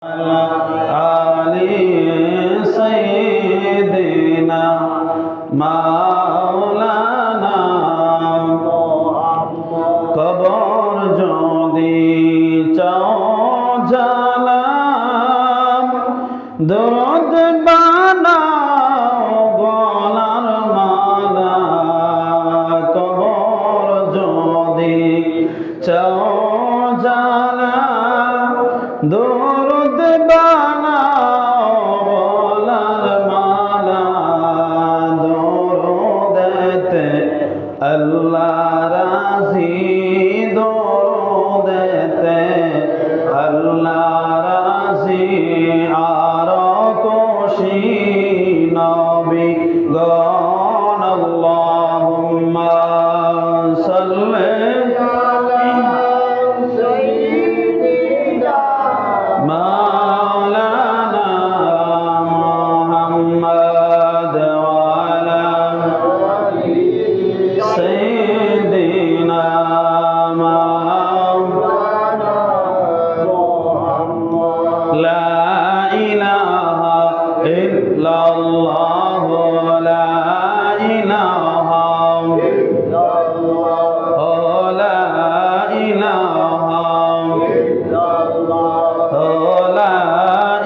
আলী সাইয়্যিদিনা মাওলানা কবর যদি চাও জালাম দরদ বানাও গলার মালা কবর যদি চাও জালাম দরদ বানাও গলার মালা দরদেতে আল্লাহ রাজি দরদেতে আল্লাহ রাজি আর খুশি নবী গণ আল্লাহুম্মা সাল্লি মাওলানা মুহাম্মদ ওয়া আলা সাইয়্যিদিনা মাওলানা মুহাম্মদ লা ইলাহা ইল্লাল্লাহ লা ইলাহা ইল্লাল্লাহ লা ইলাহা ইল্লাল্লাহ লা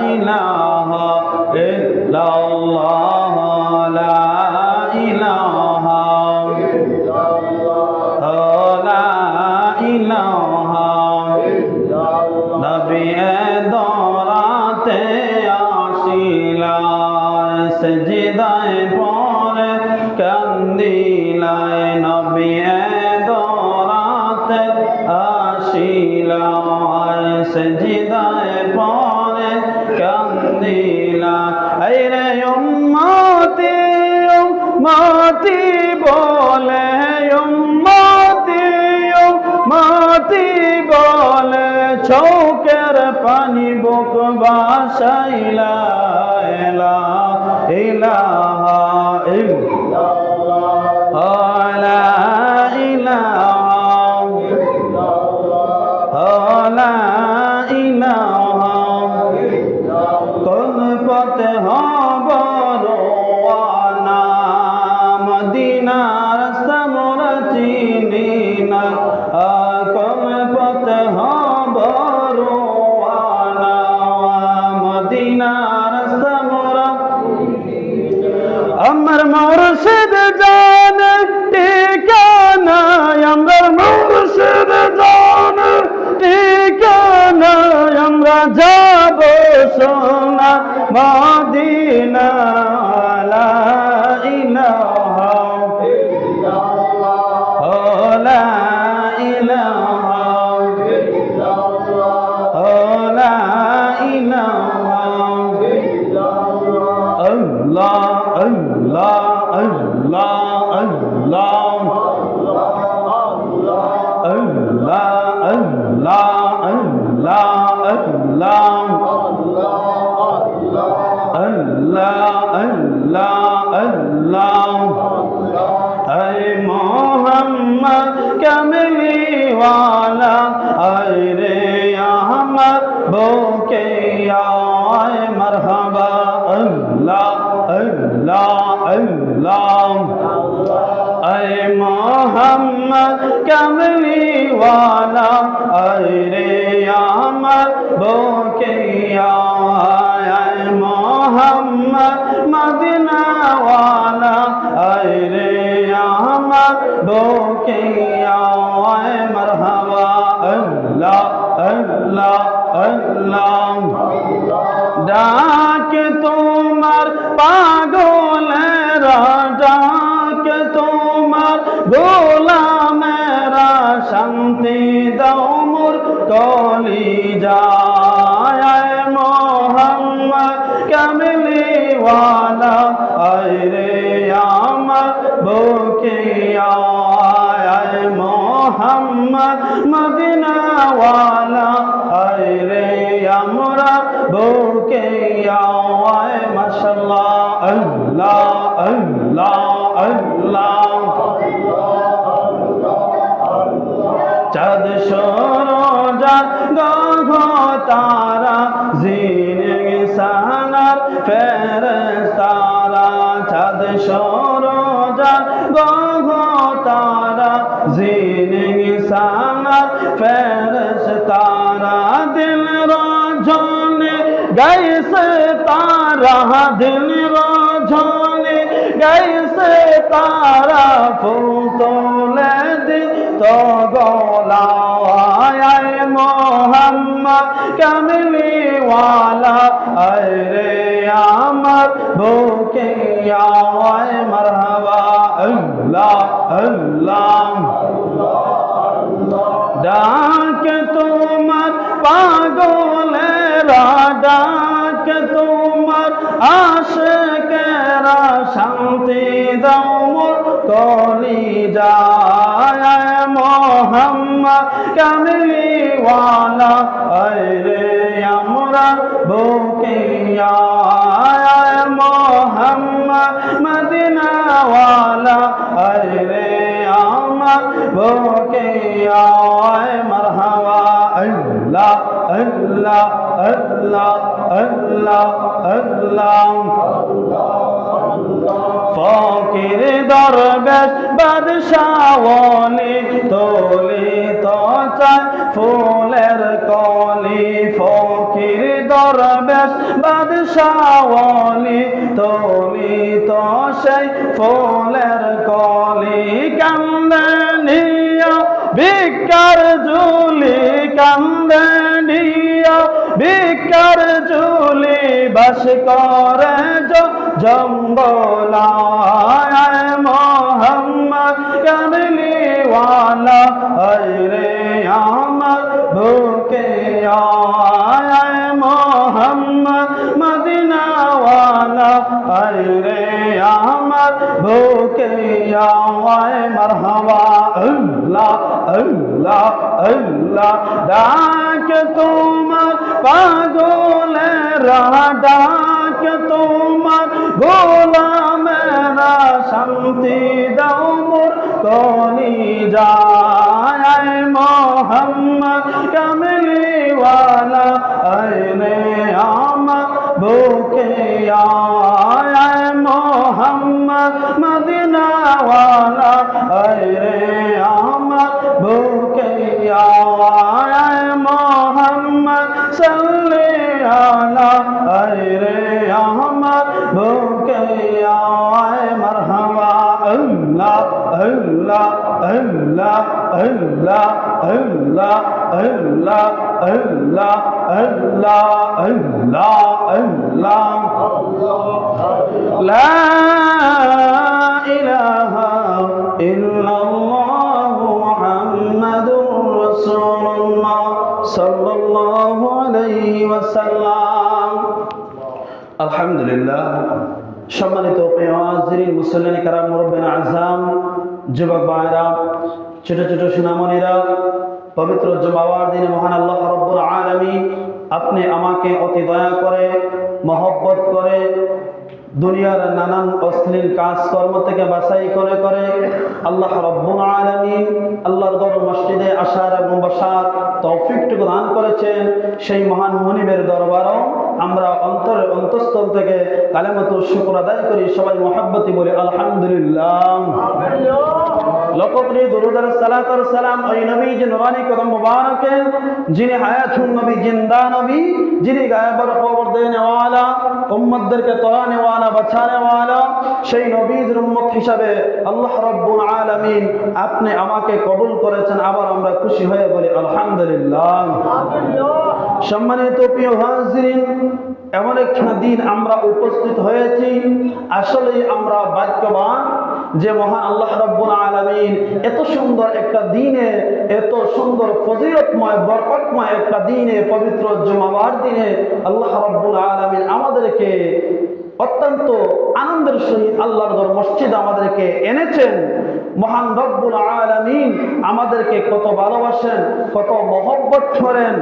ইলাহা ইল্লাল্লাহ লা ইলাহা ইল্লাল্লাহ লা ইলাহা ইল্লাল্লাহ নবী দরাতে আসিলা সজদায় পড়ে কান্দিলায় নবী দরাতে আসিলা সজদায় পড়ে কান্দিলা আরে উম্মতি উম্মতি বলে উম্মতি উম্মতি বলে চৌকের পানি বুক বাসাইলা ইলাহা ইল্লাল্লাহ লা ইলাহা ইল্লাল্লাহ লা ইলাহা কোন পথে হব রওয়ানা মদিনার রাস্তা মোরা চিনি না কোন পথে হব রওয়ানা মদিনার রাস্তা মোরা আমার মুর্শিদ জানে ঠিকানা আমার মুর্শিদ জানে ঠিকানা আমরা যাব সোনা মদিনা লা ইলাহা ইল্লাল্লাহ লা ইলাহা ইল্লাল্লাহ লা ইলাহা ইল্লাল্লাহ আল্লাহ আল্লাহ আল্লাহ আল্লাহ আল্লাহ আল্লাহ আল্লাহ আল্লাহ আল্লাহ আল্লাহ আয় মোহাম্মদ কামলি ওয়ালা আয় রে আহমদ বুকে আয় মারহাবা আল্লাহ আল্লাহ আল্লাহ আয় মোহাম্মদ কামলি ওয়ালা আয় রে আহমদ বুকে আয় মোহাম্মদ মদিনা ওয়ালা আয় রে আহমদ বুকে আয় মারহাবা আল্লাহ আল্লাহ আল্লাহ ডাক তোমার পাগলেরা ডাক তোমার গোলামেরা শান্তি দাও মোর কলিজায় মোহাম্মদ কামলি ওয়ালা আয় রে আমার বুকে আয় মোহাম্মদ মদিনা ওয়ালা আয় রে আমরা বুকে আয় মাশাআল্লাহ আল্লাহ আল্লাহ আল্লাহ চাঁদ সরোজার গগন তারা জিনে সানার ফেরেশতারা চাঁদ সরোজার গ্রহ তারা জিনে সানার ফেরেশতারা দিল রজনে গাইছে তারা দিল রজনে গাইছে তারা ফুল তোলে দিত গলায় মোহাম্মদ কামলি ওয়ালা আরে আমার বুকে আয় মারহাবা আল্লাহ আল্লাহ ডাক তোমার পাগলেরা ডাক তোমার আশিকেরা শান্তি দাও মোর কলিজায় মোহাম্মদ কামলি ওয়ালা আরে আমরা বুকে আয় মোহাম্মদ মদিনা ওয়ালা আরে আমার বুকে আয় মারহাবা আল্লাহ আল্লাহ আল্লাহ আল্লাহ আল্লাহ ফকির দরবেশ বাদশাওয়ালি তোলি তো চায় ফুলের কলি ফকির দরবেশ বাদশাওয়ালি তোলি তো সেই ফুলের কলি কান্দে নিয়া ভিক্ষার ঝুলি কান্দে নিয়া ভিক্ষার ঝুলি বাস করে জম্বলায় মোহাম্মদ কামলি ওয়ালা আরে আমার বুকে আয় মোহাম্মদ মদিনা ওয়ালা আরে আমার বুকে আয় মারহাবা আল্লাহ আল্লাহ আল্লাহ ডাক তোমার পাগলেরা ডাক তোমার গোলামেরা শান্তি দাও মোর কলিজায় মোহাম্মদ কামলি ওয়ালা আইনে আমার বুকে আয় মোহাম্মদ মদিনা ওয়ালা আইরে আমার বুকে আয় মোহাম্মদ সাল্লি আলা আইরে আমার বুকে আয় মারহাবা আল্লাহ আল্লাহ আল্লাহ আল্লাহ আল্লাহ আল্লাহ আল্লাহ আল্লাহ আল্লাহ আল্লাহ লা ইলাহা ইল্লাল্লাহ মুহাম্মাদুর রাসূলুল্লাহ সাল্লাল্লাহু আলাইহি ওয়াসাল্লাম। আলহামদুলিল্লাহ। সম্মানিত প্রিয় হাজিরিন, মুসল্লিন কিরাম, মুরব্বিন আযম, যুবক ভাইরা, ছোট ছোট সোনামণিরা, পবিত্র জুমার দিনে মহান আল্লাহ রাব্বুল আলামিন আপনি আমাকে অতি দয়া করে মহব্বত করে দুনিয়ার নানান অশ্লীল কাজকর্ম থেকে বাছাই করে করে আল্লাহ রাব্বুল আলামিন আল্লাহর ঘর মসজিদে আসার এবং বসার তৌফিকটুকু দান করেছেন। সেই মহান মুনিবের দরবারও আমরা অন্তরের অন্তঃস্থল থেকে কালেমাতুল শুকর আদায় করি। সবাই মহব্বতি বলি আলহামদুলিল্লাহ। লোকপ্রিয় দরুদ আর সালাত আর সালাম ওই নবীজি নুরানি কদম মুবারকে, যিনি হায়াতুন নবী, জিন্দা নবী, যিনি গায়েবের খবর দেনে ওয়ালা, উম্মতদেরকে তরানে ওয়ালা, বাঁচানে ওয়ালা, সেই নবীর উম্মত হিসাবে আল্লাহ রাব্বুল আলামিন আপনি আমাকে কবুল করেছেন। আবার আমরা খুশি হয়ে বলি আলহামদুলিল্লাহ। সম্মানিত প্রিয় হাজিরিন, এমন একটা দিন আমরা উপস্থিত হয়েছি, আসলে আমরা ভাগ্যবান যে মহান আল্লাহ রাব্বুল আলামিন এত সুন্দর একটা দিনে, এত সুন্দর ফজিলতময় বরকতময় একটা দিনে, পবিত্র জুমার দিনে আল্লাহ রাব্বুল আলামিন আমাদেরকে অত্যন্ত আনন্দের সহিত আল্লাহর ঘর মসজিদ আমাদেরকে এনেছেন। মহান রব্বুল আলামিন আমাদেরকে কত ভালোবাসেন, কত মহব্বত করেন।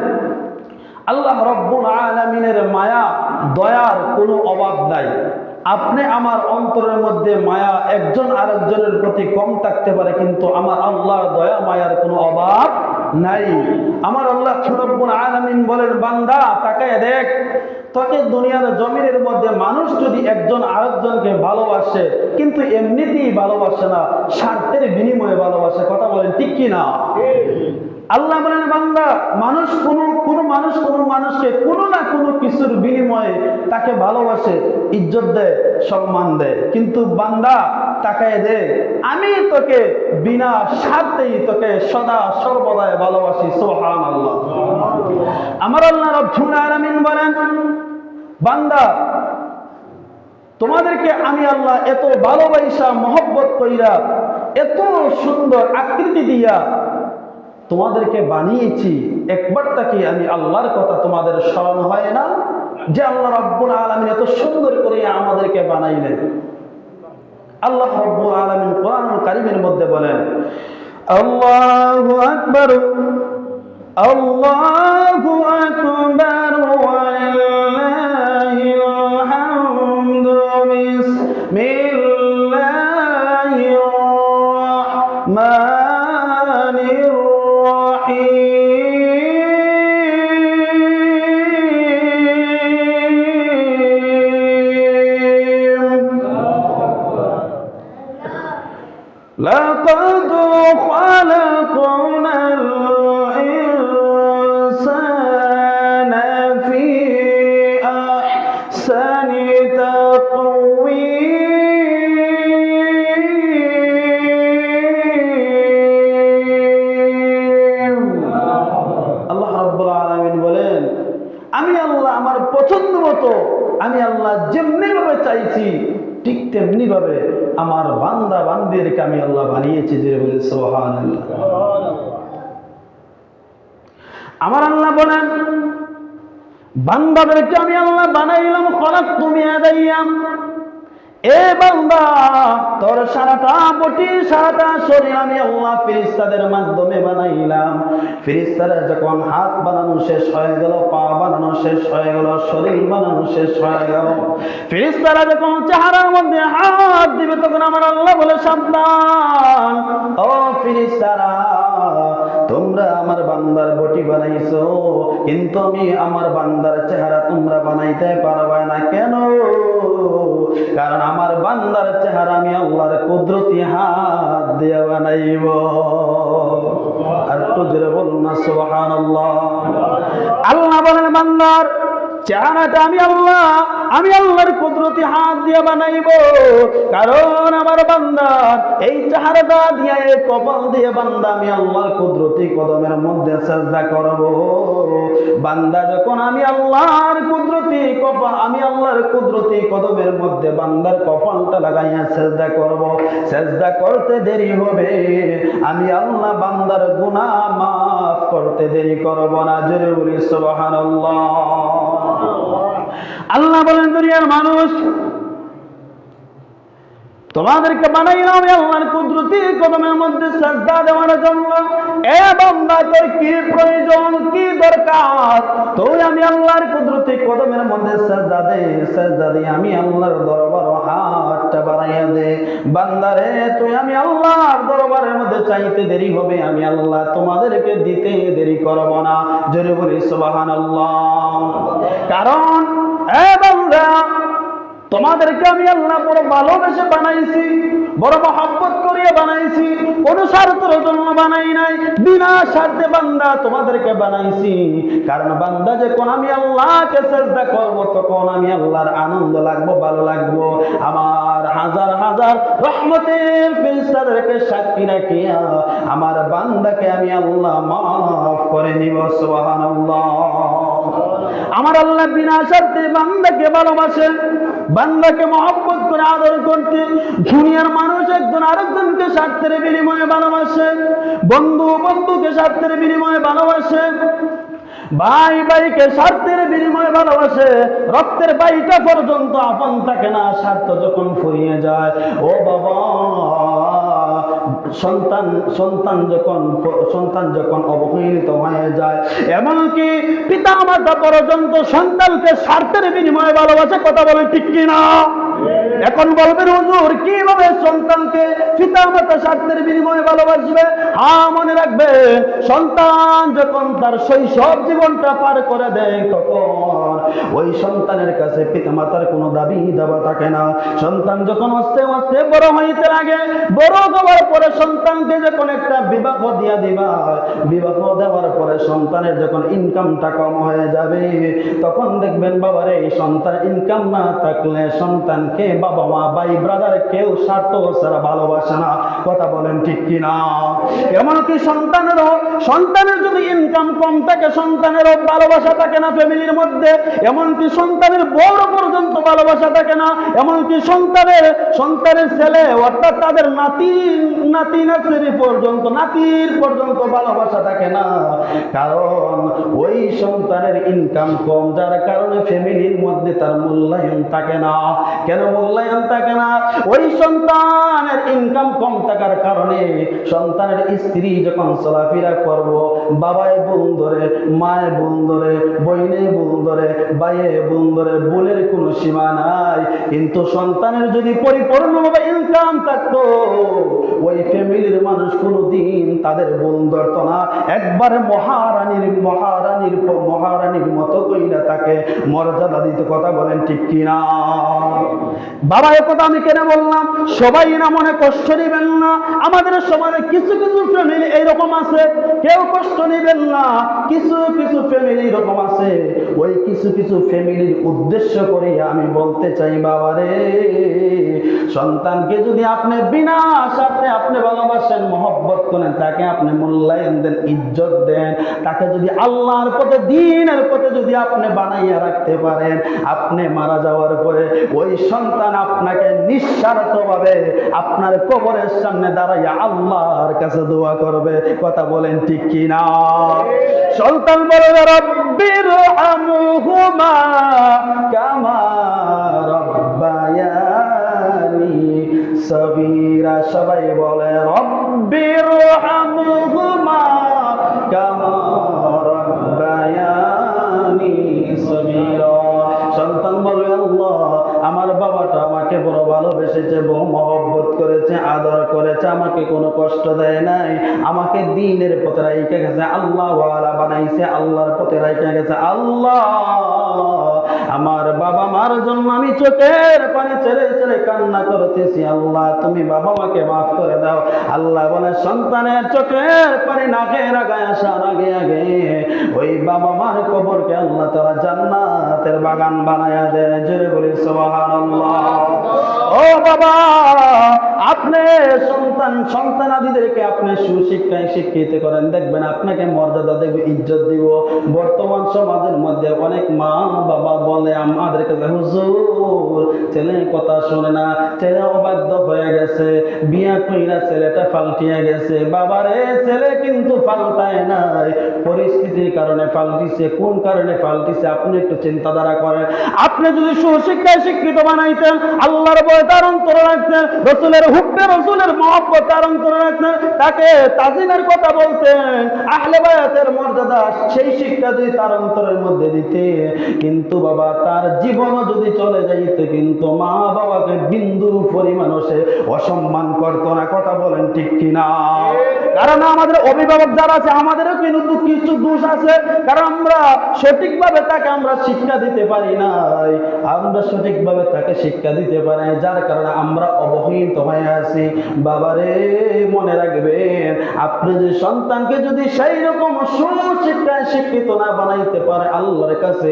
আল্লাহ রব্বুল আলামিনের মায়া দয়ার কোনো অভাব নাই। আপনি আমার অন্তরের মধ্যে মায়া একজন আরেকজনের প্রতি কম থাকতে পারে, কিন্তু আমার আল্লাহর দয়া মায়ার কোনো অভাব নাই। আমার আল্লাহ রব্বুল আলামিন বলেন, বান্দা তাকায় দেখ, তোকে দুনিয়ার জমিনের মধ্যে মানুষ যদি একজন আরেকজনকে ভালোবাসে, কিন্তু এমনিতেই ভালোবাসে না, স্বার্থের বিনিময়ে ভালোবাসে। কথা বলেন ঠিক কি না? আল্লাহ বলেন, বান্দা মানুষ কোনো মানুষকে কোনো না কোনো কিছুর বিনিময়ে তাকে ভালোবাসে, ইজ্জত দেয়, সম্মান দেয়। কিন্তু বান্দা তাকায় দে, আমি তোকে বিনা স্বার্থেই তোকে সদা সর্বদাই ভালোবাসি। সুবহানাল্লাহ। আমার আল্লাহ রব্বুল আলামিন বলেন, বান্দা তোমাদেরকে আমি আল্লাহ এত ভালোবাসা মহব্বত কইরা এত সুন্দর আকৃতি দিয়া তোমাদেরকে বানিয়েছি, একবার তাকে আমি আল্লাহর কথা তোমাদের স্মরণ হয় না যে আল্লাহ রাব্বুল আলামিন এত সুন্দর করে আমাদেরকে বানাইলেন? আল্লাহ রাব্বুল আলামিন কোরআনুল কারীমের মধ্যে বলেন, আল্লাহু আকবার, আল্লাহু আকবার, ওয়ালিল্লাহিল হামদু, বিসমিল্লাহির রাহমানির لقد خلقنا الإنسان في أحسن تقويم। আল্লাহ রাব্বুল আলামিন বলেন, আমি আল্লাহ আমার পছন্দ মতো আমি আল্লাহ যেমনি ভাবে চাইছি ঠিক তেমনি ভাবে আমার বান্দা বান্দীদেরকে আমি আল্লাহ বানিয়েছি। যে বলে সুবহানাল্লাহ। আমার আল্লাহ বলেন, বান্দাদেরকে আমি আল্লাহ বানাইলাম, খলাকতু মিন আদাইয়াম। এ বান্দা, তোর সারাটা বডি সারাটা শরীর আমি আল্লাহ ফেরেশতাদের মাধ্যমে বানাইলাম। ফেরেশতারা যখন হাত বানানো শেষ হয়ে গেল, পা বানানো শেষ হয়ে গেল, শরীর বানানো শেষ হয়ে গেল, ফেরেশতারা যখন চেহারার মধ্যে হাত দিবে, তখন আমার আল্লাহ বলে, সাবধান ও ফেরেশতারা, তোমরা আমার বান্দার বডি বানাইছো, কিন্তু আমি আমার বান্দার চেহারা তোমরা বানাইতে পারবে না। কেন? কারণ আমার বান্দার চেহারা আমি আল্লাহর কুদরতি হাত দিয়ে বানাইব। আর তো জোরে বলুন না সুবহানাল্লাহ। আল্লাহ বলেন, বান্দার চেহারাটা আমি আল্লাহর কুদরতি হাত দিয়ে বানাইব। কারণ আমার বান্দার এই চেহারাটা দিয়ে, এই কপাল দিয়ে বান্দা আমি আল্লাহর কুদরতি কদমের মধ্যে সিজদা করব। বান্দা যখন আমি আল্লাহর কুদরতি কদমের মধ্যে বান্দার কপালটা লাগাইয়া সিজদা করব, সিজদা করতে দেরি হবে, আমি আল্লাহ বান্দার গুনাহ মাফ করতে দেরি করব না। জোরে বলি সুবহানাল্লাহ। আল্লাহ বলেন, দুনিয়ার মানুষ, তোমাদেরকে বানাইলাম আমি আল্লাহর কুদরতি কদমের মধ্যে সিজদা দেওয়ার জন্য। এ বান্দা, তোর কি প্রয়োজন, কি দরকার? তুই আমি আল্লাহর কুদরতি কদমের মধ্যে সিজদা দে, সিজদা দিয়ে আমি আল্লাহর দরবারে হাতটা বাড়াইয়া দে। বান্দারে, তুই আমি আল্লাহর দরবারের মধ্যে চাইতে দেরি হবে, আমি আল্লাহ তোমাদেরকে দিতে দেরি করব না। জোরে বলি সুবহানাল্লাহ। কারণ এ বান্দা, তোমাদেরকে আমি আল্লাহ বড় ভালোবেসে বানাইছি, বড় মহব্বত করিয়ে বানাইছি, কোন স্বার্থের জন্য বানাই নাই, বিনা স্বার্থে বান্দা তোমাদেরকে বানাইছি। কারণ বান্দা যখন আমি আল্লাহকে সিজদা করব, তখন আমি আল্লাহর আনন্দ লাগবো, ভালো লাগবো। আমার হাজার হাজার রহমতের ফেরেশতাদেরকে সাক্ষী রাখিয়া আমার বান্দাকে আমি আল্লাহ মাফ করে নিব। সুবহানাল্লাহ। আমার আল্লাহ বিনা স্বার্থে বান্দাকে ভালোবাসে, বান্দাকে মহব্বত করে আদর করতে। দুনিয়ার মানুষ একজন আরেকজনকে স্বার্থের বিনিময়ে ভালোবাসে, বন্ধু বন্ধুকে স্বার্থের বিনিময়ে ভালোবাসে, ভাই ভাইকে স্বার্থের বিনিময়ে ভালোবাসে। রক্তের ভাইটা পর্যন্ত আপন থাকে না, স্বার্থ যখন ফুরিয়ে যায়। ও বাবা, সন্তান যখন অবহেলিত হয়ে যায়, এমনকি পিতা মাতা পর্যন্ত সন্তানকে স্বার্থের বিনিময়ে ভালোবাসে। কথা বলে ঠিক কিনা? এখন বলবেন হুজুর কিভাবে সন্তানকে পিতা মাতা স্বার্থের বিনিময়ে ভালোবাসবে? হ্যাঁ, মনে রাখবেন, সন্তান যখন তার শৈশব জীবনটা পার করে দেয় তখন ওই সন্তানের কাছে পিতা মাতার কোনো দাবি দাবা থাকে না। সন্তান যখন আস্তে আস্তে বড় হইতে লাগে, বড় হওয়ার পরে সন্তানকে যখন একটা বিবাহ দিয়া দিবা, বিবাহ দেওয়ার পরে সন্তানের যখন ইনকামটা কম হয়ে যাবে, তখন দেখবেন বাবারে এই সন্তান ইনকাম না থাকলে সন্তানকে বাবা মা ভাই ব্রাদার কেউ স্বার্থ ছাড়া ভালোবাসে না। কথা বলেন ঠিক কিনা? এমনকি সন্তানের যদি ইনকাম কম থাকে সন্তানেরও ভালোবাসা থাকে না ফ্যামিলির মধ্যে, এমনকি সন্তানের বড় পর্যন্ত ভালোবাসা থাকে না, এমনকি সন্তানের ছেলে অর্থাৎ তাদের নাতির পর্যন্ত ভালোবাসা থাকে না। কারণ ওই সন্তানের ইনকাম কম, যার কারণে ফ্যামিলির মধ্যে তার মূল্যায়ন থাকে না। কেন মূল্যায়ন থাকে না? ওই সন্তানের ইনকাম কম থাকার কারণে সন্তানের স্ত্রী যখন চলাফেরা করব, বাবায় বোন ধরে, মায়ে বোন ধরে, বইনে বোন ধরে, ভাইয়ে বোন ধরে, বোনের কোনো সীমা নাই। কিন্তু সন্তানের যদি পরিপূর্ণভাবে ইনকাম থাকতো, ওই ফ্যামিলির মানুষ কোনোদিন তাদের বোন ধরত না, একবারে মহারানীর মতো কইরা তাকে মর্যাদা দিতে। কথা বলেন ঠিক কিনা? বাবা, এ কথা আমি কেন বললাম? সবাই না মনে কষ্ট নেবেন না, আমাদের সমাজে কিছু কিছু ফ্যামিলি এইরকম আছে, কেউ কষ্ট নেবেন না, কিছু কিছু ফ্যামিলি এরকম আছে। ওই কিছু কিছু ফ্যামিলির উদ্দেশ্য করে আমি বলতে চাই, বাবারে, সন্তানকে যদি আপনি বিনা স্বার্থে আপনি ভালোবাসেন, মহব্বত করেন, তাকে আপনি মূল্যায়ন দেন, ইজ্জত দেন, তাকে যদি আল্লাহর পথে দ্বীনের পথে যদি আপনি বানাইয়া রাখতে পারেন, আপনি মারা যাওয়ার পরে ওই সন্তান আপনাকে নিঃস্বার্থভাবে আপনার কবরের সামনে দাঁড়াইয়া আল্লাহর কাছে দোয়া করবে। কথা বলেন ঠিক কিনা? সন্তান বলবে রব্বির হামহুমা কামা রব্বায়ানি সগীরা। সবাই বলে রব্বির হামহুমা কামা রব্বায়ানি সগীরা। সন্তান বলবে আল্লাহ, আমার বাবাটা আমাকে বড় ভালোবেসেছে, বড় মহব্বত করেছে, আদর করেছে, আমাকে কোনো কষ্ট দেয় নাই, আমাকে দ্বীনের পথে রাইখা গেছে, আল্লাহ ওয়ালা বানাইছে, আল্লাহর পথে রাইখা গেছে। আল্লাহ, আমার বাবা মার জন্য আমি চোখের পানি ছেড়ে ছেড়ে কান্না করতেছি, আল্লাহ তুমি বাবা মাকে মাফ করে দাও। আল্লাহ বলে সন্তানের চোখের পানি নাকের আগায় আসার আগে আগে ওই বাবা মার কবরকে আল্লাহ তাআলা জান্নাতের বাগান বানায়া দেয়। জোরে বলি সুবহানাল্লাহ। ও বাবা, আপনি সন্তানাদিদেরকে আপনি সুশিক্ষায় শিক্ষিত করেন, দেখবেন আপনাকে মর্যাদা দেব, ইজ্জত দিব। বর্তমান সমাজের মধ্যে অনেক মা বাবা বলে আমাদের কাছে, হুজুর ছেলে কথা শোনে না, ছেলে অবাধ্য হয়ে গেছে, বিয়া কইরা ছেলেটা পাল্টিয়া গেছে। বাবারে, ছেলে কিন্তু পাল্টায় নাই, পরিস্থিতির কারণে পাল্টিছে। কোন কারণে পাল্টিছে আপনি একটু চিন্তাধারা করেন। আপনি যদি সুশিক্ষায় শিক্ষিত বানাইতেন, আল্লাহর ভয় তার অন্তরে রাখতেন, রসুলের হুব্বে রসুলের মহব্বত তার অন্তরে রাখতেন, তাকে তাজিমের কথা বলতেন, আহলে বায়াতের মর্যাদা, সেই শিক্ষা যদি তার অন্তরের মধ্যে দিতে, কিন্তু বাবা তার জীবনও যদি চলে যাইতে, কিন্তু মা বাবাকে বিন্দু পরিমাণ সে অসম্মান করতো না। কথা বলেন ঠিক কিনা? কারণ আমাদের অভিভাবক যারা আছে আমাদেরও কিন্তু কিছু দোষ আছে, কারণ আমরা সঠিকভাবে তাকে আমরা শিক্ষা দিতে পারি নাই, আমরা সঠিকভাবে তাকে শিক্ষা দিতে পারি নাই, যার কারণে আমরা অবহিত হয়ে আছি। বাবারে, মনে রাখবেন, আপনি যে সন্তানকে যদি সেই রকম সুশিক্ষায় শিক্ষিত না বানাইতে পারে, আল্লাহর কাছে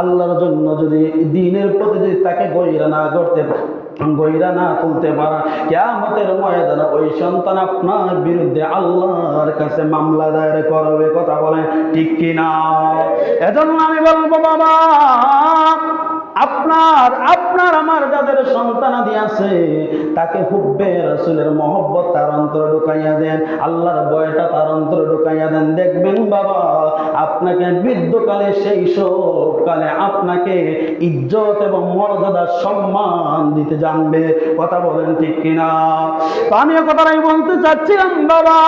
আল্লাহর জন্য যদি দ্বীনের প্রতি যদি তাকে গইরা না তুলতে পারা, কিয়ামতের ময়দানে ওই সন্তান আপনার বিরুদ্ধে আল্লাহর কাছে মামলা দায়ের করবে। কথা বলেন ঠিক কিনা? এজন্য আমি বলবো, বাবা, আপনার আমার যাদের সন্তানাদি আছে, তাকে হুব্বে রাসূলের মহব্বত তার অন্তরে ঢুকাইয়া দেন, আল্লাহর ভয়টা তার অন্তরে ঢুকাইয়া দেন। দেখবেন বাবা, আপনাকে বৃদ্ধকালে, সেই সব কালে আপনাকে ইজ্জত এবং মর্যাদা সম্মান দিতে জানবে। কথা বলেন ঠিক কিনা? তো আমি কথাটাই বলতে চাচ্ছিলাম, বাবা,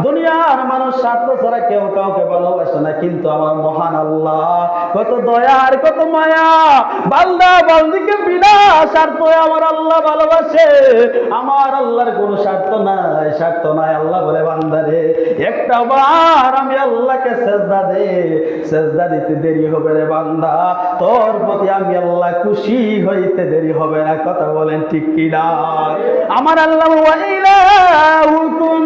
দুনিয়ার মানুষ স্বার্থ ছাড়া কেউ কাউকে ভালোবাসে না, কিন্তু আমার মহান আল্লাহ কত দয়ার, কত মায়া, বান্দা বান্দিকে দিকে বিনা স্বার্থ আমার আল্লাহ ভালোবাসে, আমার আল্লাহর কোনো স্বার্থ নাই। আল্লাহ বলে বান্দারে একটা বার আমি আল্লাহকে সেজদা দে, সেজদা দিতে দেরি হবে রে বান্দা, তোর প্রতি আমি আল্লাহ খুশি হইতে দেরি হবে না। কথা বলেন ঠিক কিনা? আমার আল্লাহ ওয়া ইলাহুকুম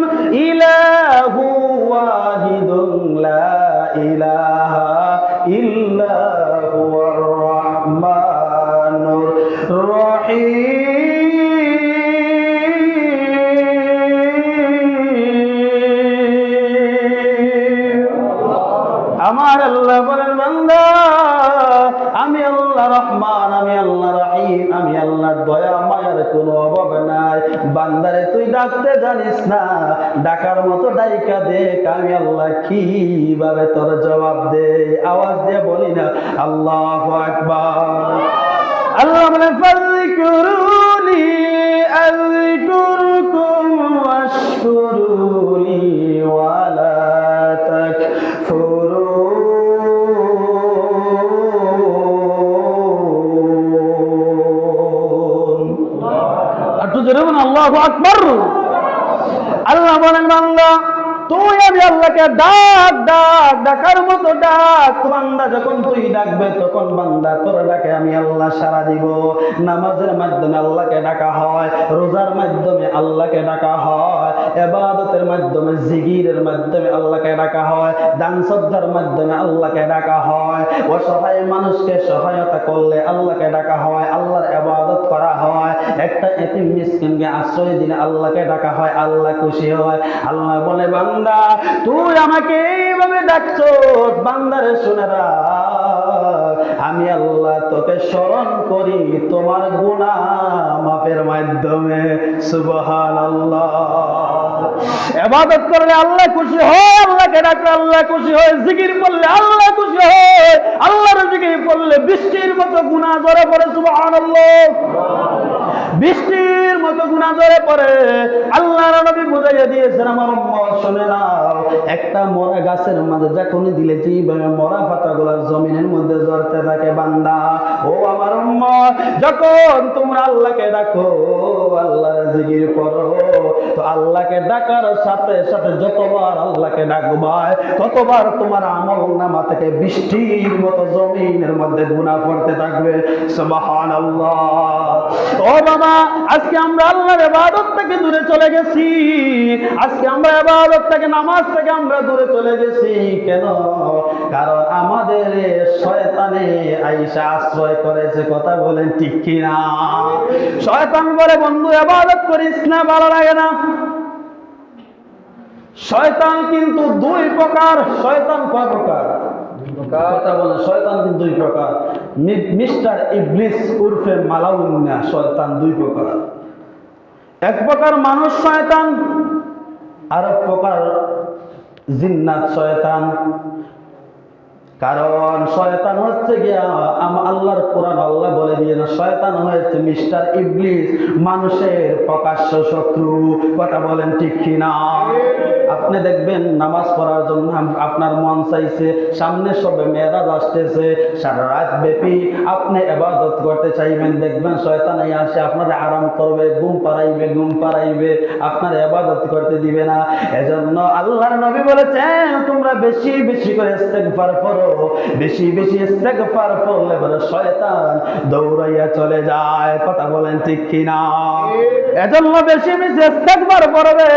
ইলাহু ওয়াহিদুন লা ইলাহা ইল্লা হুয়ার রহমানুর রহিম। আমার আল্লাহ বলেন বান্দা আমি আল্লাহ রহমান, আমি আল্লাহ রহিম, আমি আল্লাহর দয়া মায়ার কোনো অভাব নাই। বান্দারে তুই ডাকতে জানিস না, ডাকার মতো ডাইকা দেখ আমি আল্লাহ কিভাবে তোর জবাব দে। আওয়াজ দিয়ে বলি না আল্লাহু আকবার। আল্লাহ বলেন ফাযকুরুনি আযকুরকুম ওয়াশকুরুনি ওয়ালা তাকফুরুন। আল্লাহু আকবার। আল্লাহ বলেন বান্দা তুই আমি আল্লাহকে ডাকার মতো ডাক। বান্দা যখন তুই ডাকবে তখন বান্দা তোর ডাকে আমি আল্লাহ সাড়া দিব। নামাজের মাধ্যমে আল্লাহকে ডাকা হয়, রোজার মাধ্যমে আল্লাহকে ডাকা হয়, ইবাদতের মাধ্যমে জিকিরের মাধ্যমে আল্লাহকে ডাকা হয়, দান সদকার মাধ্যমে আল্লাহকে ডাকা হয়, অসহায় মানুষকে সহায়তা করলে আল্লাহকে ডাকা হয়, আল্লাহর ইবাদত করা হয়, একটা এতিম মিসকিনকে আশ্রয় দিলে আল্লাহকে ডাকা হয়, আল্লাহ খুশি হয়। আল্লাহ বলে বান্দা তুই আমাকে এইভাবে ডাকছো, বান্দারে শুনে রাখ আমি আল্লাহ তোকে স্মরণ করি তোমার গুনাহ মাফের মাধ্যমে। সুবহানাল্লাহ। ইবাদত করলে আল্লাহ খুশি হয়, আল্লাহকে ডাকলে আল্লাহ খুশি হয়, জিকির করলে আল্লাহ খুশি হয়, আল্লাহর জিকির করলে বৃষ্টির মতো গুনাহ ঝরে পড়ে। সুবহানাল্লাহ। বৃষ্টির মতো গুনাহ ঝরে পড়ে। আল্লাহর নবী বুঝাইয়া দিয়েছেন আমার উম্মত শুনে নাও, একটা মরা গাছের মাঝে যখনই দিলে যেভাবে মরা পাতাগুলো জমিনের মধ্যে ঝরতে থাকে বান্দা ও আমার উম্মত, যখন তোমরা আল্লাহকে ডাকো, আল্লাহর জিকির করো, তো আল্লাহকে ডাকার সাথে সাথে যতবার আল্লাহকে ডাকবা ততবার তোমার আমলনামা থেকে বৃষ্টির মতো জমিনের মধ্যে গুনাহ পড়তে থাকবে। সুবহানাল্লাহ। ও বাবা আজকে আমরা আল্লাহর ইবাদত থেকে দূরে চলে গেছি, আজকে আমরা ইবাদত থেকে নামাজ থেকে আমরা দূরে চলে গেছি। কেন? কারণ আমাদের শয়তানে আইসা আশ্রয় করেছে। কথা বলেন ঠিক কিনা? শয়তান বলে বন্ধু ইবাদত করিস না, ভালো লাগে না। শয়তান কিন্তু দুই প্রকার। শয়তান কয় প্রকার? কথা বলে শয়তান কিন্তু দুই প্রকার। মিস্টার ইবলিস উর্ফে মালাউন্না শয়তান দুই প্রকার। এক প্রকার মানুষ শয়তান, আর এক প্রকার জিন্নাত শয়তান। কারণ শয়তান হচ্ছে গিয়া আল্লাহর কোরআন আল্লাহ বলে দিয়ে না, শয়তান হয়েছে মিস্টার ইবলিস, মানুষের প্রকাশ্য শত্রু। কথা বলেন ঠিক কিনা? আপনি দেখবেন নামাজ পড়ার জন্য আপনার মন চাইছে, সামনে সবে মেয়েরাজ আসতেছে, সারা রাত ব্যাপী আপনি ইবাদত করতে চাইবেন, দেখবেন শয়তান এই আসে আপনারা আরাম করবে, ঘুম পাড়াইবে, আপনার ইবাদত করতে দিবে না। এজন্য আল্লাহর নবী বলেছেন তোমরা বেশি বেশি করে ইস্তেগফার করো, বেশি বেশি ইস্তেগফার করলে বলে শয়তান দৌড়াইয়া চলে যায়। কথা বলেন ঠিক কিনা? এজন্য বেশি বেশি ইস্তেগফার করবে,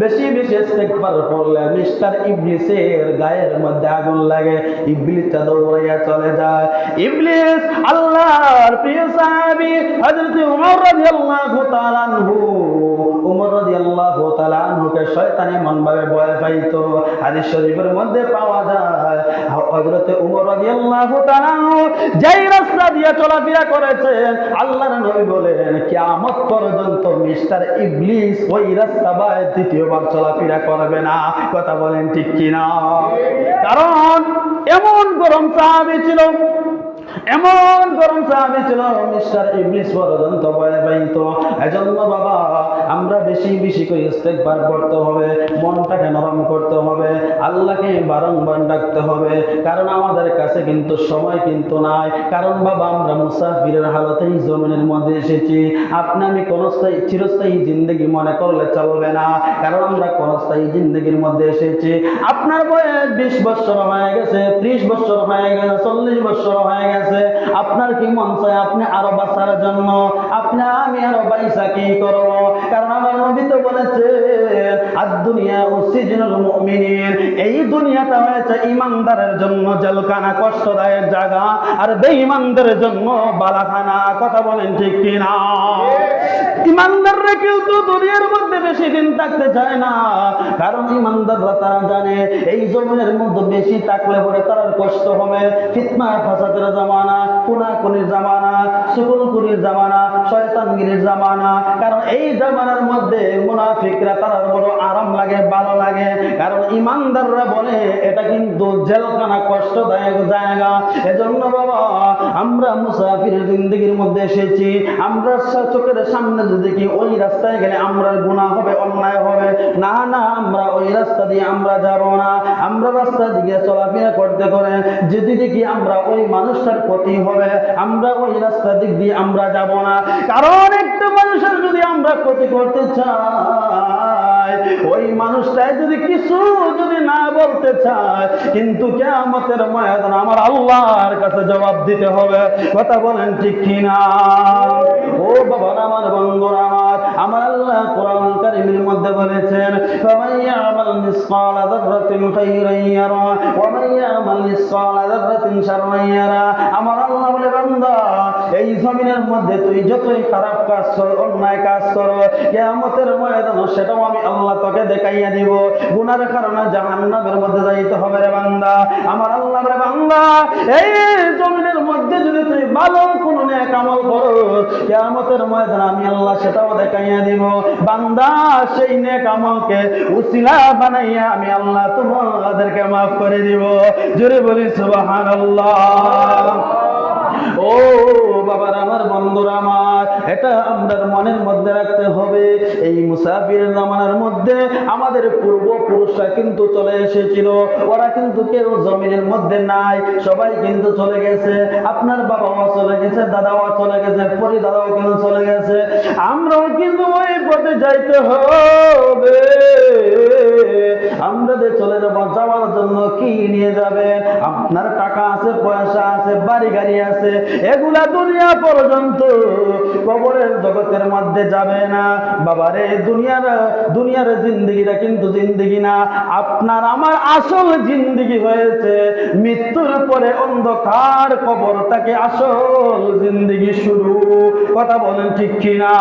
বেশি বেশি ইস্তেগফার করলে মিস্টার ইবলিসের গায়ের মধ্যে আগুন লাগে, ইবলিসটা দৌড়াইয়া চলে যায়। ইবলিস আল্লাহর প্রিয় সাহাবী হযরত ওমর রাদিয়াল্লাহু তাআলা আনহু, ওমর রাদিয়াল্লাহু তাআলা আনহুকে শয়তান এমন ভাবে ভয় পাইতো, হাদিস শরীফের মধ্যে পাওয়া যায় হযরত ওমর রাদিয়াল্লাহু তাআলা আনহু যেই রাস্তা দিয়ে চলাফেরা করেছেন, আল্লাহর নবী বলেন কিয়ামত পর্যন্ত মিস্টার ইবলিস ওই রাস্তা বায় দ্বিতীয়বার চলাফেরা করবে না। কথা বলেন ঠিক কিনা? কারণ এমন গরম সাহাবী ছিল, এমন গরম সাহাবী ছিল মিস্টার ইবলিস পর্যন্ত ভয় পাইত। এজন্য বাবা আমরা বেশি বেশি করে ইস্তেগফার করতে হবে, মনটাকে নরম করতে হবে, আল্লাহকে বারংবার ডাকতে হবে, কারণ আমাদের কাছে কিন্তু সময় কিন্তু নাই। কারণ বাবা আমরা মুসাফিরের হালতেই জমিনের মধ্যে এসেছি। আপনি আমি চিরস্থায়ী জিন্দগি মনে করলে চলবে না, কারণ আমরা ক্ষণস্থায়ী জিন্দগির মধ্যে এসেছি। আপনার বয়স 20 বছর হয়ে গেছে, 30 বছর হয়ে গেছে, 40 বছর হয়ে গেছে, আপনার কি মন চায় আপনি আরো বাঁচার জন্য? আপনি আমি আরো বাইসা কি করবো? কারণ আমার নবী তো বলেছে আদ-দুনিয়া সিজনুল মুমিনিন, এই দুনিয়াটা হয়েছে ঈমানদারের জন্য জেলখানা, কষ্টদায়ক জায়গা, আর বেঈমানদের জন্য বালাখানা। কথা বলেন ঠিক কি না? ঈমানদাররা কিন্তু দুনিয়ার মধ্যে বেশি দিন থাকতে চায় না, কারণ ঈমানদাররা তারা জানে এই জমিনের মধ্যে বেশি থাকলে পরে তার কষ্ট হবে। ফিতনা ফাসাদের জামানা, কুনাকুনির জামানা, সুকুলকুরির জামানা, শয়তানগিরির জামানা। কারণ এই জামানার মধ্যে মুনাফিকরা তার বড় আরাম লাগে, ভালো লাগে, কারণ ঈমানদাররা বলে এটা কিন্তু জেলখানা, কষ্টদায়ক জায়গা। এজন্য বাবা আমরা মুসাফিরের জিন্দগির মধ্যে এসেছি। আমরা চোখের সামনে যদি দেখি ওই রাস্তায় গেলে আমরা গুনাহ হবে, অন্যায় হবে, না না আমরা ওই রাস্তা দিয়ে আমরা যাব না। আমরা রাস্তা দিকে চলাফেরা করতে করে যদি দেখি আমরা ওই মানুষটার ক্ষতি হবে, আমরা ওই রাস্তার দিক দিয়ে আমরা যাব না। কারণ একটা মানুষের যদি আমরা ক্ষতি করতে চাই, ওই মানুষটাই যদি কিছু যদি না বলতে চায়, কিন্তু কিয়ামতের ময়দানে আমার আল্লাহর কাছে জবাব দিতে হবে। কথা বলেন ঠিক কিনা? ও বাবা আমার বন্ধুরা আমার আল্লাহ কোরআন কারীমের মধ্যে বলেছেন ফামান ইয়ামাল মিসকালা যাররাতিন খায়রান ইয়ারা ওয়া মান ইয়ামাল মিসকালা যাররাতিন শাররান ইয়ারা। আমার আল্লাহ বলে বান্দা এই জমিনের মধ্যে তুই যতই খারাপ কাজ করো, অন্যায় কাজ করো, কিয়ামতের ময়দানে সেটাও আমি আল্লাহ তোকে দেখাইয়া দিব। গুনাহের কারণে জাহান্নামের মধ্যে যাইতে হবে রে বান্দা। আমার আল্লাহ বলে বান্দা এই জমিনের মধ্যে যদি তুই ভালো কোনো নেক আমল করো, কিয়ামতের ময়দানে আমি আল্লাহ সেটাও দেখাইয়া দিব। বান্দা সেই নেক আমলকে উসিলা বানাইয়া আমি আল্লাহ তোমাদেরকে মাফ করে দিব। জোরে বলি সুবহানাল্লাহ। ও বাবার আমার বন্ধুরা আমার, এটা আমাদের মনের মধ্যে রাখতে হবে। এই মুসাফিরের জামানার মধ্যে আমাদের পূর্বপুরুষরা কিন্তু চলে এসেছিল, ওরা কিন্তু কেউ জমিনের মধ্যে নাই, সবাই কিন্তু চলে গেছে। আপনার বাবাও চলে গেছে, দাদাও চলে গেছে, পরি দাদাও কিন্তু চলে গেছে। আমরাও কিন্তু ওই পথে যাইতে হবে। আমরা যে চলে যাবো, যাওয়ার জন্য কি নিয়ে যাবেন? আপনার টাকা আছে, পয়সা আছে, বাড়ি গাড়ি আছে, এগুলা দুনিয়া পর্যন্ত, কবরের জগতের মধ্যে যাবে না। বাবারে দুনিয়ার জিন্দেগিটা কিন্তু জিন্দেগি না। আপনার আমার আসল জিন্দেগি হয়েছে মৃত্যুর পরে অন্ধকার কবর থেকে আসল জিন্দেগি শুরু। কথা বলেন ঠিক কিনা?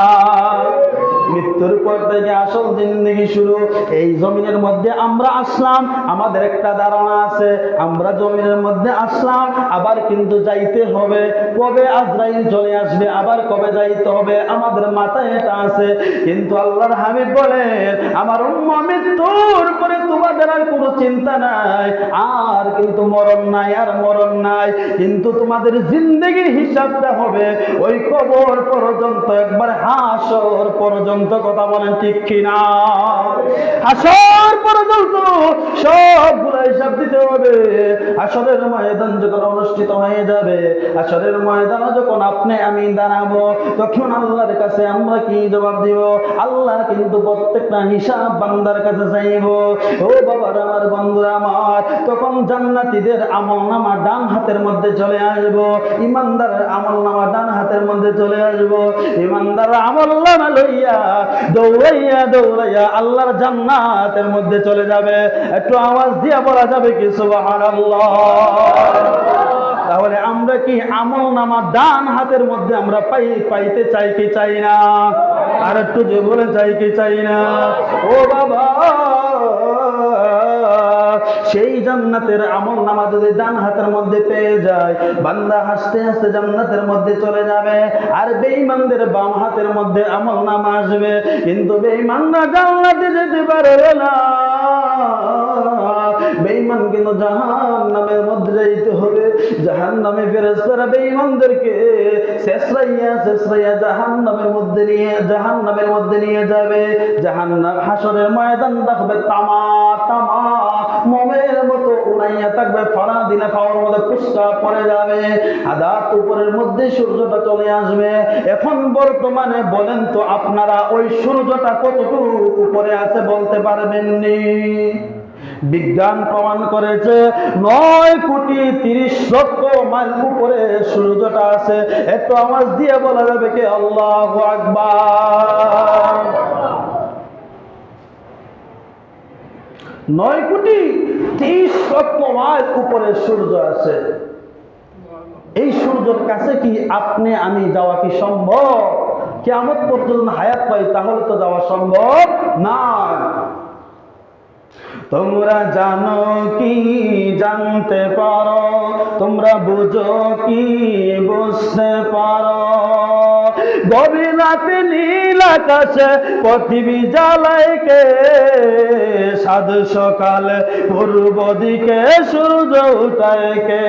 মৃত্যুর পর থেকে আসল জিন্দেগি শুরু। এই জমিনের মধ্যে আমরা আসলাম, আমাদের একটা ধারণা আছে, আমরা জমিনের মধ্যে আসলাম, আবার কিন্তু যাইতে হবে। কবে আজরাইল চলে আসবে, আবার কবে যাইতে হবে, আমাদের মাথায় এটা আছে। কিন্তু আল্লাহর হাবিব বলেন আমার উম্মাহ মৃত্যুর পরে তোমাদের আর কোনো চিন্তা নাই, আর কিন্তু মরণ নাই, আর মরণ নাই। কিন্তু তোমাদের জিন্দেগির হিসাবটা হবে ওই কবর পর্যন্ত, একবার হাসর পর্যন্ত। কথা বলেন ঠিক কিনা? হাসর পর্যন্ত সবগুলো হিসাব দিতে হবে। হাসরের ময়দান যখন অনুষ্ঠিত হয়ে যাবে, হাসরের ময়দানে যখন আপনি আমি দাঁড়াবো, তখন আল্লাহর কাছে আমরা কি জবাব দিব? আল্লাহ কিন্তু প্রত্যেকটা হিসাব বান্দার কাছে চাইব। ও বাবার আমার বন্ধুরা আমার, তখন জান্নাতীদের আমলনামা ডান হাতের মধ্যে চলে আসবো, ইমানদারের আমলনামা ডান হাতের মধ্যে চলে আসবো। ইমানদার আমলনামা লইয়া দৌড়াইয়া দৌড়াইয়া আল্লাহর জান্নাতের মধ্যে চলে যাবে। একটু আওয়াজ দিয়া বলা যাবে কি সুবহানাল্লাহ? তাহলে আমরা কি আমলনামা ডান হাতের মধ্যে আমরা পাইতে চাই কি চাই না? আর একটু যে বলে চাই কি চাই না? ও বাবা, সেই জান্নাতের আমলনামা যদি ডান হাতের মধ্যে পেয়ে যায়, বান্দা হাসতে হাসতে জান্নাতের মধ্যে চলে যাবে। আর বেঈমানদের বাম হাতের মধ্যে আমলনামা আসবে, কিন্তু বেঈমানরা জান্নাতে যেতে পারবে না। বেঈমান কিন্তু জাহান্নামের মধ্যে যাইতে হবে। জাহান্নামে ফেরেশতারা বেঈমানদেরকে শেষরাইয়া জাহান্নামের মধ্যে নিয়ে যাবে। জাহান্নাম হাসরের ময়দান দেখবে তামা মোমের মতো উড়াইয়া থাকবে, ফাড়া দিলে খাওয়ার মধ্যে পুষ্কা পড়ে যাবে, আদাত উপরের মধ্যে সূর্যটা চলে আসবে। এখন বর্তমানে বলেন তো আপনারা ওই সূর্যটা কতটুকু উপরে আছে বলতে পারবেননি? বিজ্ঞান প্রমাণ করেছে 9,30,00,000 মাইল উপরে সূর্যটা আছে। একটু আওয়াজ দিয়ে বলা যাবে কি আল্লাহু আকবার? 9,30,00,000 মাইল উপরে সূর্য আছে। এই সূর্যের কাছে কি আপনি আমি যাওয়া কি সম্ভব? কিয়ামত পর্যন্ত হায়াত পাই তাহলে তো যাওয়া সম্ভব না। তোমরা জানো কি জানতে পারো, তোমরা বুঝো কি বুঝতে পারো, গভীর রাতে নীল আকাশে পৃথিবী জ্বালায় কে, সাত সকালে পূর্ব দিকে সূর্য উঠায় কে।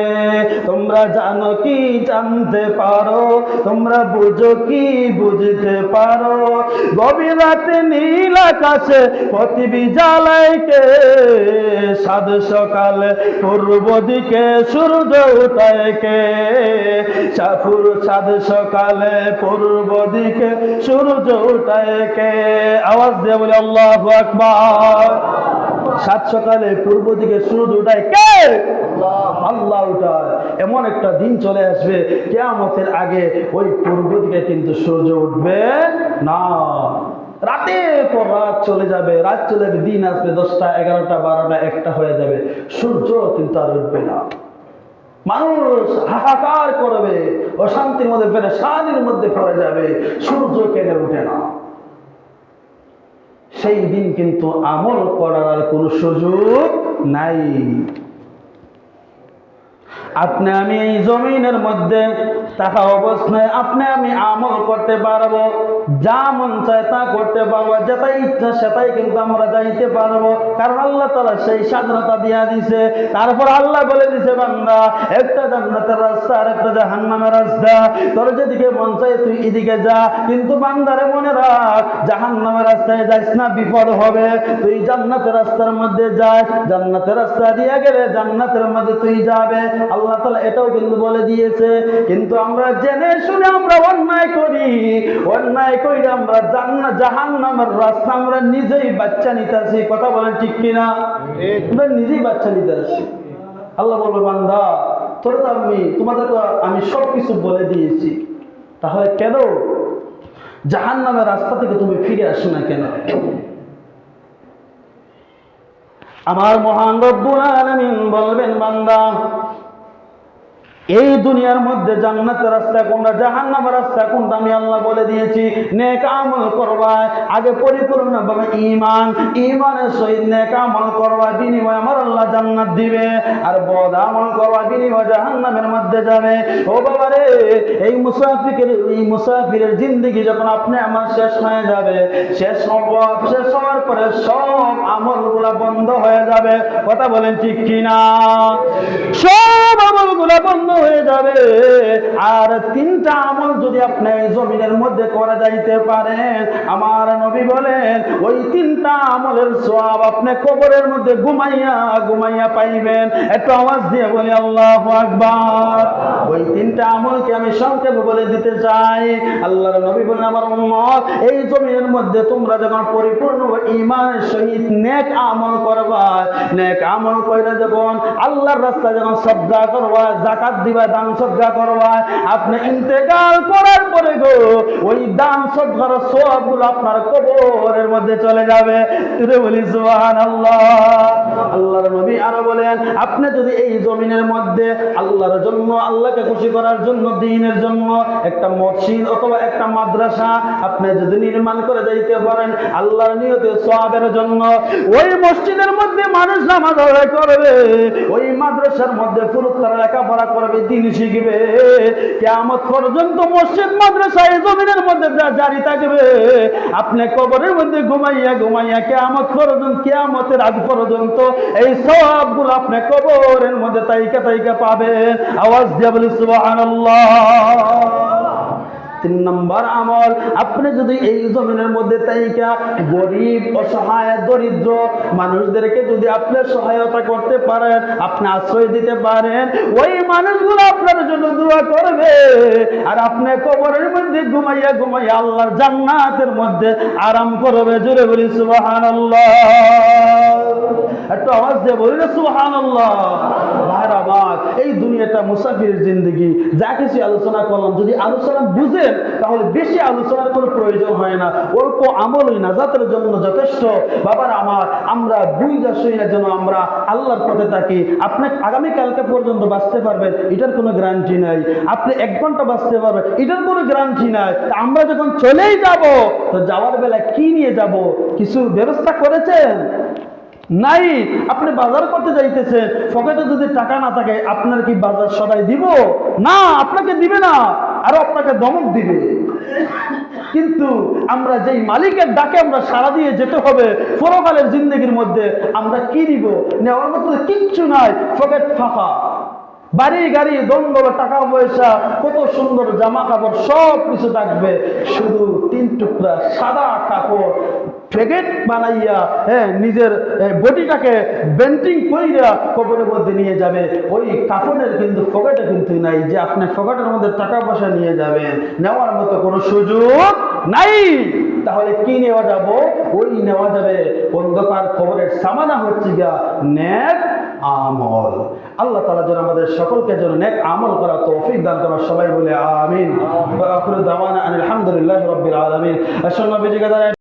তোমরা জানো কি জানতে পারো, তোমরা বুঝো কি বুঝতে পারো, গভীর রাতে নীল আকাশে পৃথিবী জ্বালায় কে, সাত সকালে পূর্ব দিকে সূর্য উঠায় কে, সাত সকালে পূর্ব দিকে সূর্য উঠায় কে। আওয়াজ দিয়ে বলি আল্লাহু আকবার। সাত সকালে পূর্ব দিকে সূর্য উঠায় কে? আল্লাহ উঠায়। এমন একটা দিন চলে আসবে কিয়ামতের আগে ওই পূর্ব দিকে কিন্তু সূর্য উঠবে না। রাতের পর রাত চলে যাবে, রাত চলে যাবে, দিন আসবে 10টা 11টা 12টা 1টা হয়ে যাবে, সূর্য কিন্তু আর উঠবে না। মানুষ হাহাকার করবে, অশান্তির মধ্যে পেরেশানির মধ্যে পড়ে যাবে, সূর্য কেন উঠে না? সেই দিন কিন্তু আমল করার আর কোনো সুযোগ নাই। আপনি আমি এই জমিনের মধ্যে থাকা অবস্থায় আপনি আমি আমল করতে পারবো, যা মন চায় তা করতে পারবো, যেটাই ইচ্ছা সেটাই কিন্তু আমরা যাইতে পারবো, কারণ আল্লাহ তাআলা সেই স্বাধীনতা দিয়া দিছে। তারপর আল্লাহ বলে দিছে, বান্দা একটা জান্নাতের রাস্তা আর একটা জাহান্নামের রাস্তা, তোর যেদিকে মন চায় তুই এদিকে যা, কিন্তু বান্দারে মনে রাখ জাহান্নামের রাস্তায় যাইস না, বিপদ হবে। তুই জান্নাতের রাস্তার মধ্যে যাস, জান্নাতের রাস্তা দিয়ে গেলে জান্নাতের মধ্যে তুই যাবে। আল্লাহ তাআলা এটাও কিন্তু বলে দিয়েছে। কিন্তু আমরা জেনে শুনে আমরা অন্যায় করি, অন্যায় করে আমরা জাহান্নামের রাস্তা আমরা নিজেই বাচ্চা নিতেছি। কথা বলেন ঠিক কিনা? আমরা নিজেই বাচ্চা নিতেছি। আল্লাহ বলবে, বান্দা তোরা তোমাদেরকে আমি সবকিছু বলে দিয়েছি, তাহলে কেন জাহান্নামের রাস্তা থেকে তুমি ফিরে আসো না কেন? আমার মহান রব্বুল আলামিন বলবেন, বান্দা এই দুনিয়ার মধ্যে জান্নাতের রাস্তা কোনটা, জাহান্নামের রাস্তা কোনটা আমি আল্লাহ বলে দিয়েছি। নেক আমল করবা, আগে পরিপূর্ণভাবে ঈমানের সহিত নেক আমল করবা, বিনিময়ে আমার আল্লাহ জান্নাত দিবে। আর বদ আমল করবা, বিনিময়ে জাহান্নামের মধ্যে যাবে। ও বাবা রে, এই মুসাফিরের জিন্দেগি যখন আপনি আমার শেষ হয়ে যাবে, শেষ হওয়ার পরে সব আমলগুলা বন্ধ হয়ে যাবে। কথা বলেন ঠিক কিনা? সব আমলগুলা বন্ধ হয়ে যাবে। আর 3টা আমল যদি আপনি জমিনের মধ্যে করা যাইতে পারেন, আমার নবী বলেন ওই 3টা আমলের সওয়াব আপনি কবরের মধ্যে ঘুমাইয়া পাইবেন। একটু আওয়াজ দিয়ে বলি আল্লাহু আকবার। ওই 3টা আমলকে আমি সংক্ষেপে বলে দিতে চাই। আল্লাহর নবী বলেন, আমার উম্মত এই জমিনের মধ্যে তোমরা যখন পরিপূর্ণ ঈমানের সহিত নেক আমল করবা, নেক আমল কইরা যখন আল্লাহর রাস্তায় যখন সদকা করবা, যাকাত দিবা, দান সদকা করবা, আপনি ইন্তেকাল করার পরে গো ওই দান সদকার সওয়াবগুলো আপনার কবরের মধ্যে চলে যাবে। তুই বলি সুবহানাল্লাহ। আল্লাহর নবী আরো বলেন, আপনি যদি এই জমিনের মধ্যে আল্লাহর জন্য, আল্লাহকে খুশি করার জন্য, দ্বীনের জন্য একটা মসজিদ অথবা একটা মাদ্রাসা আপনি যদি নির্মাণ করে দিতে পারেন আল্লাহর নিয়তে সওয়াবের জন্য, ওই মসজিদের মধ্যে মানুষ নামাজ আদায় করবে, ওই মাদ্রাসার মধ্যে পুরুষ তারা লেখাপড়া করবে, দিন শিখবে, কিয়ামত পর্যন্ত মসজিদ মাদ্রাসা এই জমিনের মধ্যে জারি থাকবে। আপনি কবরের মধ্যে ঘুমাইয়া ঘুমাইয়া কিয়ামতের আগ পর্যন্ত এই সওয়াবগুলো আপনি কবরের মধ্যে তাইকা তাইকা পাবেন। আওয়াজ দিয়ে বলি সুবহানাল্লাহ। 3 নম্বর আমল, আপনি যদি এই জমিনের মধ্যে তাইকা গরিব, অসহায়, দরিদ্র মানুষদেরকে যদি আপনি সহায়তা করতে পারেন, আপনি আশ্রয় দিতে পারেন, ওই মানুষগুলো আপনার জন্য দোয়া করবে। আর আপনি কবরের মধ্যে ঘুমাইয়া ঘুমাইয়া আল্লাহর জান্নাতের মধ্যে আরাম করবে। জোরে বলি সুবহানাল্লাহ। একটু আওয়াজ দিয়ে বলি না সুবহানাল্লাহ। ভাইরা আমার, এই দুনিয়াটা মুসাফির জিন্দেগি। যা কিছু আলোচনা করলাম, যদি আলোচনা বুঝেন তাহলে বেশি আলোচনার কোনো প্রয়োজন হয় না। অল্প আমলই নাজাতের জন্য যথেষ্ট। বাবার আমার, আমরা বুঝা শুইনা যেন আমরা আল্লাহর পথে থাকি। আপনি আগামীকালকে পর্যন্ত বাঁচতে পারবেন, এটার কোনো গ্যারান্টি নাই। আপনি 1 ঘন্টা বাঁচতে পারবেন, এটার কোনো গ্যারান্টি নাই। আমরা যখন চলেই যাব, তো যাওয়ার বেলায় কি নিয়ে যাব? কিছু ব্যবস্থা করেছেন? নাই। আপনি বাজার করতে যাইতেছেন, পকেটে যদি টাকা না থাকে, আপনার কি বাজার সবাই দিব? না, আপনাকে দিবে না, আরো আপনাকে ধমক দিবে। কিন্তু আমরা যেই মালিকের ডাকে আমরা সাড়া দিয়ে যেতে হবে, পরকালের জিন্দেগির মধ্যে আমরা কি নিব? নেওয়ার মতো কিচ্ছু নাই, পকেট ফাঁকা। বাড়ি গাড়ি দণ্ডল, টাকা পয়সা, কত সুন্দর জামা কাপড়, সব কিছু থাকবে, শুধু 3 টুকরা সাদা কাপড় প্যাকেট বানাইয়া নিজের বডিটাকে বেন্টিং কইরা কবরের মধ্যে নিয়ে যাবে। ওই কাপড়ের কিন্তু পকেটে কিন্তু নাই যে আপনি পকেটের মধ্যে টাকা পয়সা নিয়ে যাবেন, নেওয়ার মতো কোনো সুযোগ নাই। তাহলে কি নেওয়া যাব? ওই নেওয়া যাবে অন্ধকার কবরের সামানা হচ্ছে গিয়া নেক আমল। আল্লাহ তাআলা যেন আমাদের সকলকে যেন নেক আমল করা তৌফিক দান করেন। সবাই বলে আমিন। ওয়া আখিরু দাওয়ানা আলহামদুলিল্লাহি রাব্বিল আলামিন। আসসালামু আলাইকুম।